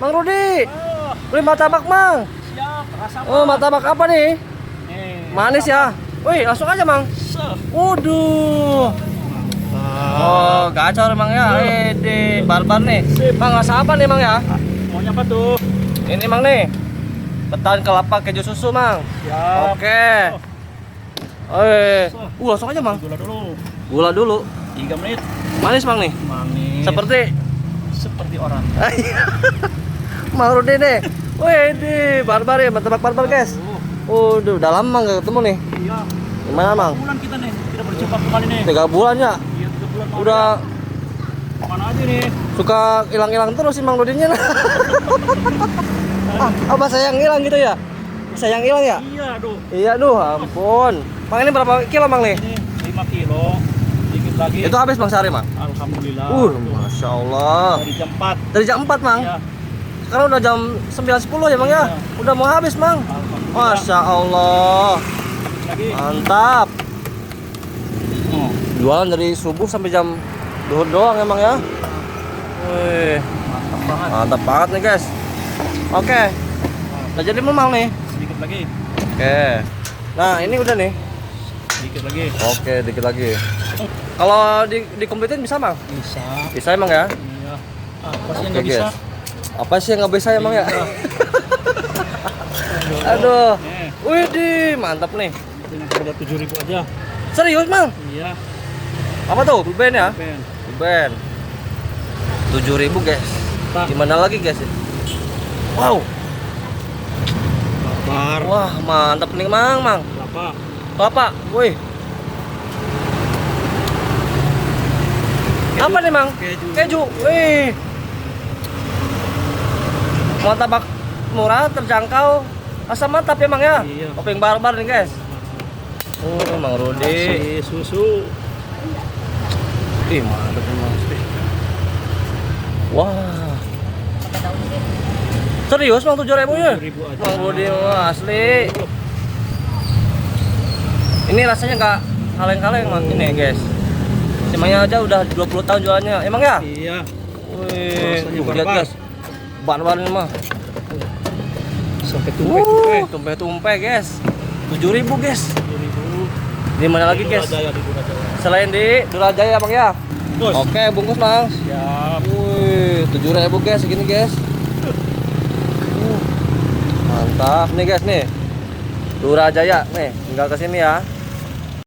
Mang Rudi. Beli martabak, Mang. Siap, rasa Oh, martabak apa nih? nih. Manis ya. Wih, langsung aja, Mang. Waduh. Oh, gacor Mang ya. Ede, barbar nih. Mang, rasa apa nih, Mang ya? Maunya apa tuh? Ini, Mang nih. Ketan kelapa keju susu, Mang. Siap. Oke. Langsung aja, Mang. Gula dulu. Gula dulu. 3 menit. Manis, Mang nih. Manis. Seperti orang. Mang Rudi nih. Wih, ini barbar ya, martabak barbar, guys. Udah lama nggak ketemu nih. Iya. Gimana, Mang? Bulan kita nih, kita berjumpa kembali nih. 3 bulan ya. Iya, 3 bulan. Udah Mana aja nih? suka hilang-hilang terus sih Mang Rudinya. Apa sayang hilang gitu ya? Sayang hilang ya? Iya, aduh. Iya, duh, ampun. Mang ini berapa kilo, Mang nih? Ini 5 kilo. Dikit lagi. Itu habis Mang sehari, Mang? Alhamdulillah. Masya Allah. Dari jam 4. Dari jam 4, Mang? Ya. Sekarang udah jam 9.10 ya, Mang ya? Iya. Udah mau habis, Mang. Alhamdulillah. Masya Allah. Lagi. Mantap. Oh, Jualan dari subuh sampai jam duhur doang emang ya. Wih, mantap banget. mantap banget nih, guys. Oke. Udah jadi memang nih. Sedikit lagi. Oke. Nah, ini udah nih. Sedikit lagi. Oke, dikit lagi. Kalau dikomplitin bisa, Mang? Bisa. Bisa emang ya? Iya. Apa sih yang Oke, nggak bisa? guys. Apa sih yang nggak bisa emang ya? Iya. Aduh. Nih, Wih, mantap nih. dengan harga 7.000 aja. Serius, Mang? Iya. Apa tuh? Ben ya? Ben. Ben. 7.000, guys. Tah. Gimana lagi, guys? Wow. Babar. Wah, mantap nih, Mang. Berapa? Kelapa, wih. Apa nih, Mang? Keju. Wih. Martabak murah, terjangkau. Rasa mantap ya, Mang ya? Iya. Topping barbar nih, guys. Mang Rudi. Kasih susu. Ih, mantap nih, Mang. Wah. Serius, Mang, 7.000 ya? 7.000 aja. Mang Rudi, wah, asli. Ini rasanya nggak kaleng-kaleng, Mang, ini, guys. Emangnya aja udah 20 tahun jualannya. Emang ya? Iya. Wih, Rasanya lihat, barbar. guys. Barbar ini mah. Sampai tumpeh. Tumpe-tumpe, guys. 7.000, guys. 7.000. Di mana lagi, guys? Durajaya, di Durajaya. Selain di Durajaya, Bang ya. Bos. Oke, bungkus, Mang. Siap. Wih, 7.000, guys, segini, guys. Mantap nih, guys, nih. Durajaya nih, tinggal ke sini ya.